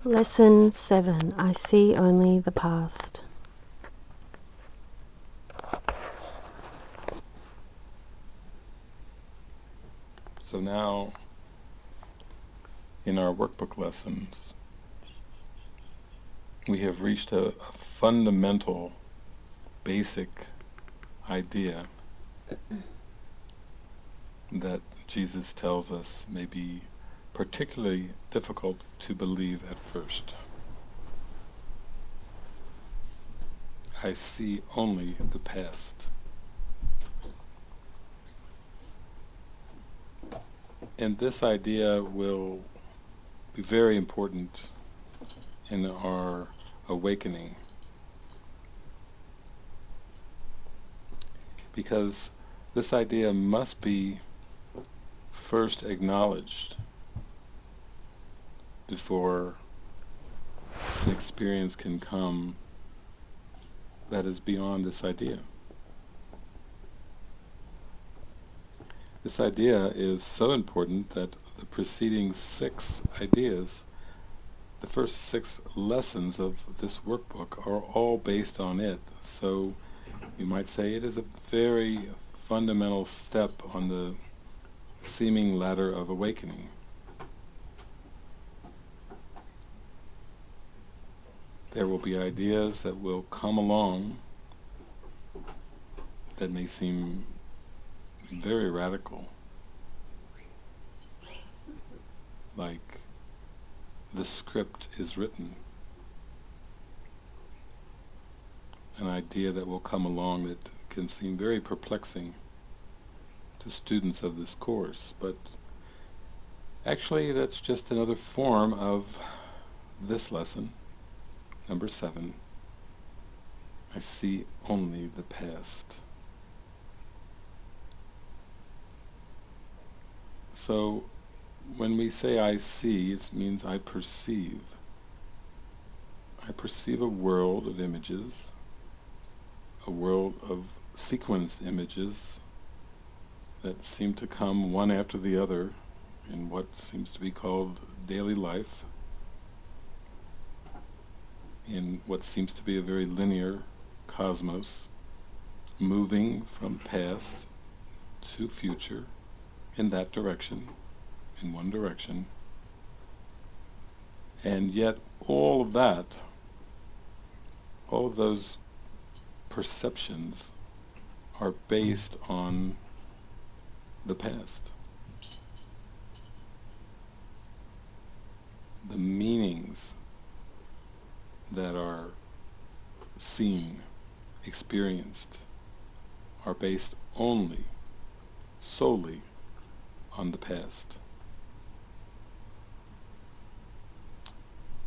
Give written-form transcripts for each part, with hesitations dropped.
Lesson 7. I see only the past. So now, in our workbook lessons, we have reached a fundamental, basic idea that Jesus tells us may be particularly difficult to believe at first. I see only the past. And this idea will be very important in our awakening, because this idea must be first acknowledged before an experience can come that is beyond this idea. This idea is so important that the preceding 6 ideas, the first 6 lessons of this workbook, are all based on it. So you might say it is a very fundamental step on the seeming ladder of awakening. There will be ideas that will come along that may seem very radical, like the script is written, an idea that will come along that can seem very perplexing to students of this course, but actually that's just another form of this lesson, number 7. I see only the past. So when we say I see, it means I perceive. I perceive a world of images, a world of sequenced images that seem to come one after the other in what seems to be called daily life, in what seems to be a very linear cosmos, moving from past to future in that direction, in one direction. And yet all of that, all of those perceptions are based on the past. The meanings that are seen, experienced, are based only, solely on the past.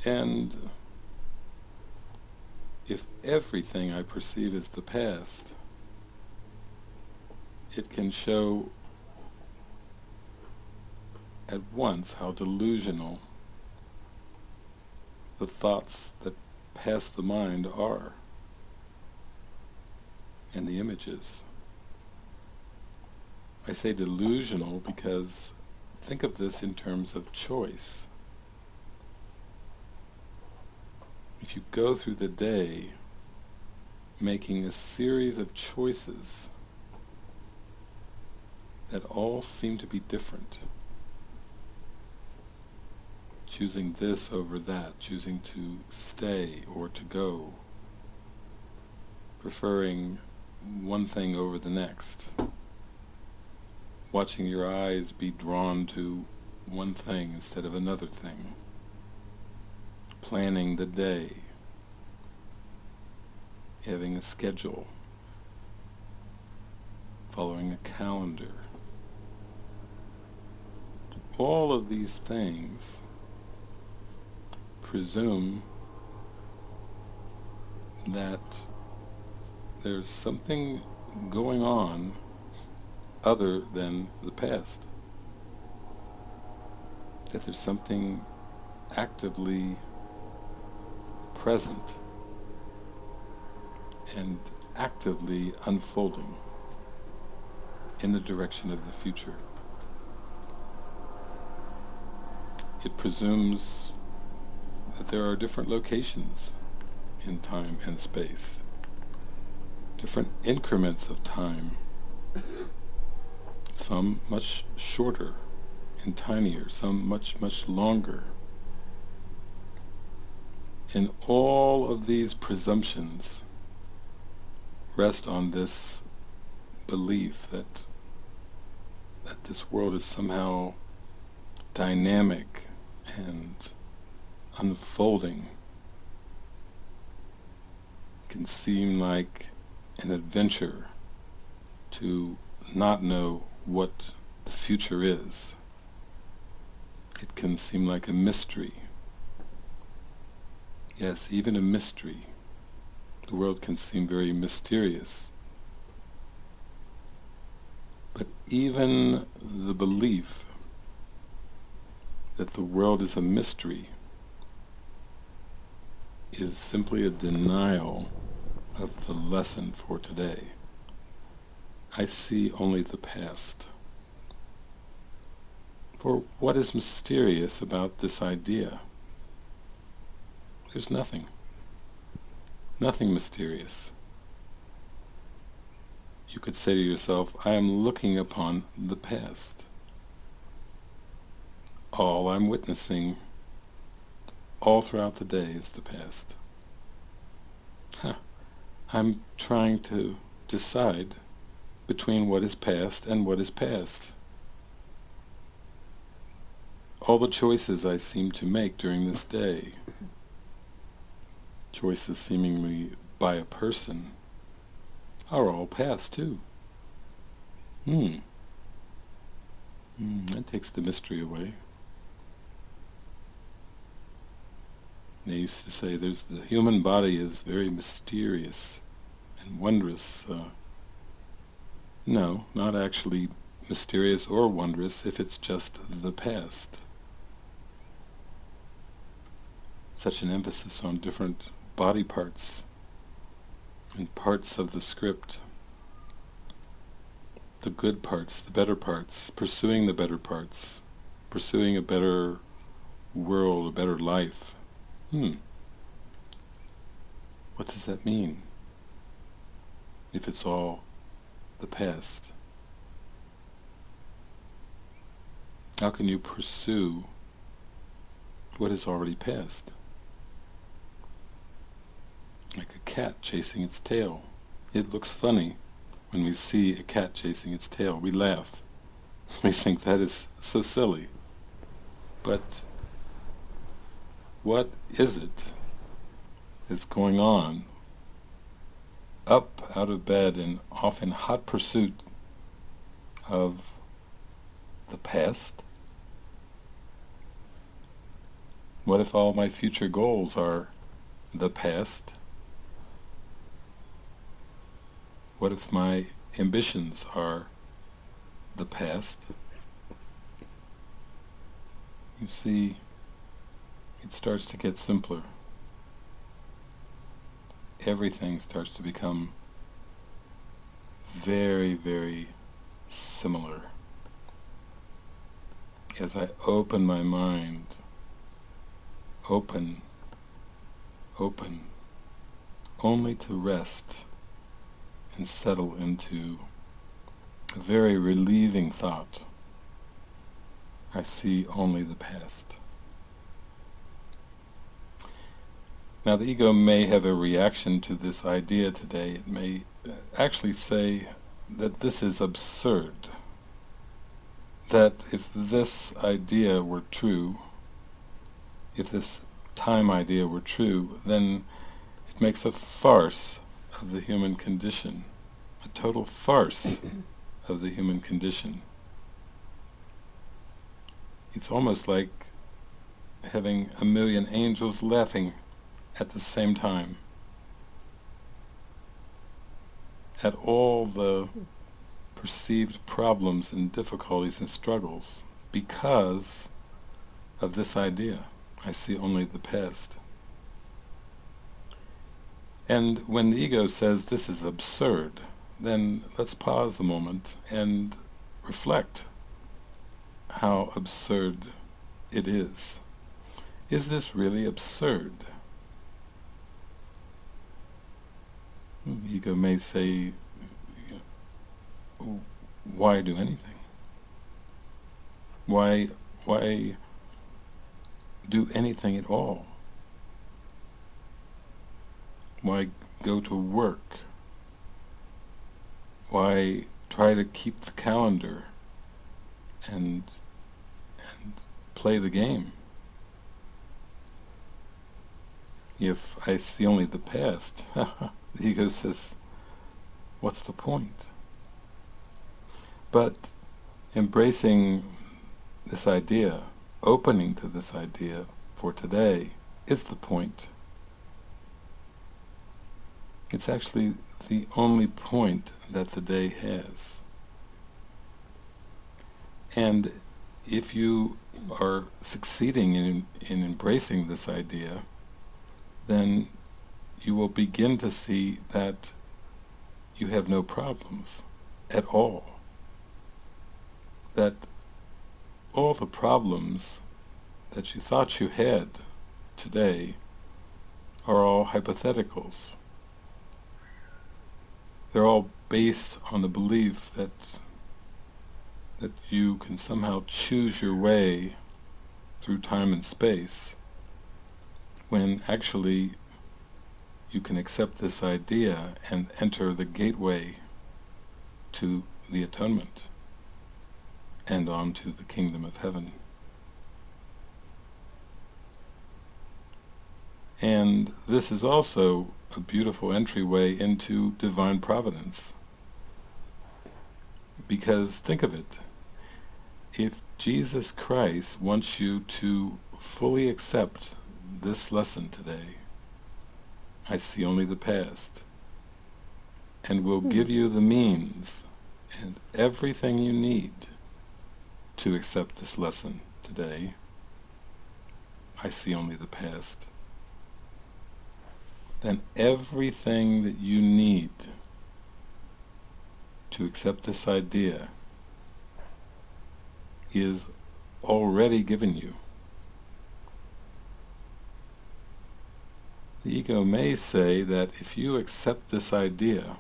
And if everything I perceive is the past, it can show at once how delusional the thoughts that pass the mind are, and the images. I say delusional because think of this in terms of choice. If you go through the day making a series of choices that all seem to be different, choosing this over that, choosing to stay or to go, preferring one thing over the next, watching your eyes be drawn to one thing instead of another thing, planning the day, having a schedule, following a calendar. All of these things presume that there's something going on other than the past, that there's something actively present and actively unfolding in the direction of the future. It presumes but there are different locations in time and space, different increments of time, some much shorter and tinier, some much, much longer. And all of these presumptions rest on this belief that this world is somehow dynamic and unfolding. It can seem like an adventure to not know what the future is. It can seem like a mystery. Yes, even a mystery. The world can seem very mysterious. But even the belief that the world is a mystery is simply a denial of the lesson for today. I see only the past. For what is mysterious about this idea? There's nothing. Nothing mysterious. You could say to yourself, I am looking upon the past. All I'm witnessing all throughout the day is the past. I'm trying to decide between what is past and what is past. All the choices I seem to make during this day, choices seemingly by a person, are all past too. That takes the mystery away. They used to say the human body is very mysterious and wondrous. No, not actually mysterious or wondrous if it's just the past. Such an emphasis on different body parts and parts of the script. The good parts, the better parts, pursuing the better parts, pursuing a better world, a better life. What does that mean if it's all the past? How can you pursue what is already past? Like a cat chasing its tail. It looks funny when we see a cat chasing its tail. We laugh. We think that is so silly. But what is it that's going on up out of bed and off in hot pursuit of the past? What if all my future goals are the past? What if my ambitions are the past? You see, it starts to get simpler. Everything starts to become very, very similar. As I open my mind, open, only to rest and settle into a very relieving thought. I see only the past. Now the ego may have a reaction to this idea today. It may actually say that this is absurd. That if this idea were true, if this time idea were true, then it makes a farce of the human condition, a total farce of the human condition. It's almost like having a million angels laughing at the same time at all the perceived problems and difficulties and struggles because of this idea. I see only the past. And when the ego says this is absurd, then let's pause a moment and reflect how absurd it is. Is this really absurd? Ego may say, why do anything? Why do anything at all? Why go to work? Why try to keep the calendar and play the game? If I see only the past, the ego says, what's the point? But embracing this idea, opening to this idea for today, is the point. It's actually the only point that the day has. And if you are succeeding in embracing this idea, then you will begin to see that you have no problems at all. That all the problems that you thought you had today are all hypotheticals. They're all based on the belief that you can somehow choose your way through time and space, when actually you can accept this idea and enter the gateway to the atonement and on to the kingdom of heaven. And this is also a beautiful entryway into divine providence. Because think of it, if Jesus Christ wants you to fully accept this lesson today, I see only the past, and will give you the means and everything you need to accept this lesson today, I see only the past, then everything that you need to accept this idea is already given you. The ego may say that if you accept this idea,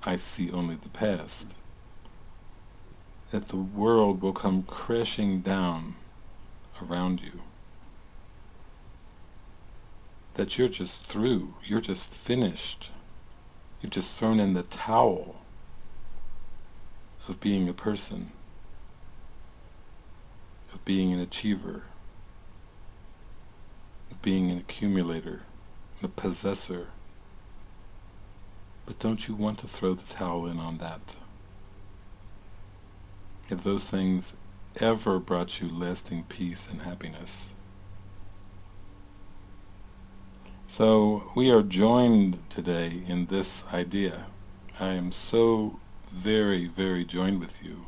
I see only the past, that the world will come crashing down around you, that you're just through, you're just finished, you've just thrown in the towel of being a person, of being an achiever, of being an accumulator, a possessor. But don't you want to throw the towel in on that? If those things ever brought you lasting peace and happiness. So we are joined today in this idea. I am so very, very joined with you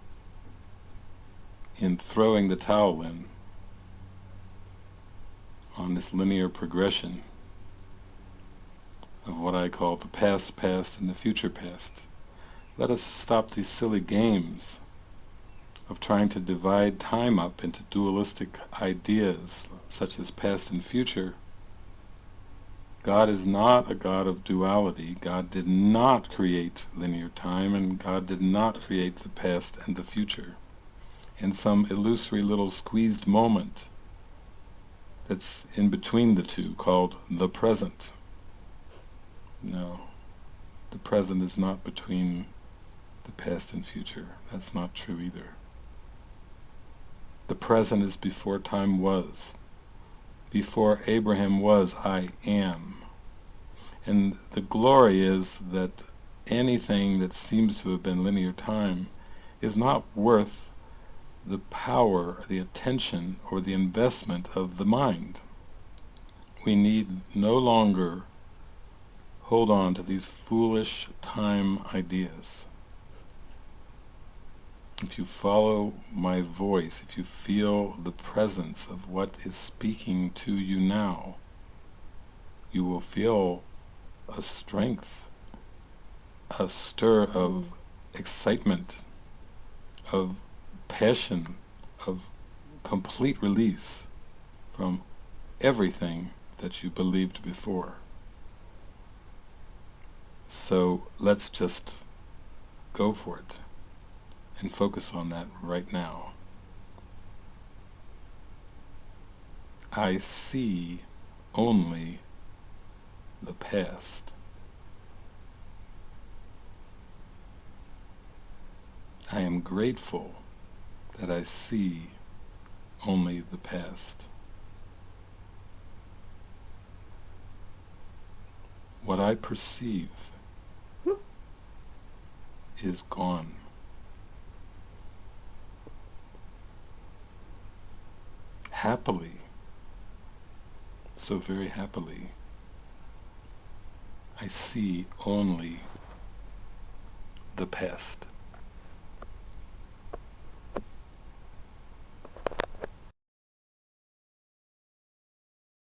in throwing the towel in on this linear progression of what I call the past past and the future past. Let us stop these silly games of trying to divide time up into dualistic ideas such as past and future. God is not a God of duality. God did not create linear time, and God did not create the past and the future in some illusory little squeezed moment that's in between the two called the present. No, the present is not between the past and future. That's not true either. The present is before time was. Before Abraham was, I am. And the glory is that anything that seems to have been linear time is not worth the power, the attention, or the investment of the mind. We need no longer hold on to these foolish time ideas. If you follow my voice, if you feel the presence of what is speaking to you now, you will feel a strength, a stir of excitement, of passion, of complete release from everything that you believed before. So let's just go for it and focus on that right now. I see only the past. I am grateful that I see only the past. What I perceive is gone. Happily, so very happily, I see only the past.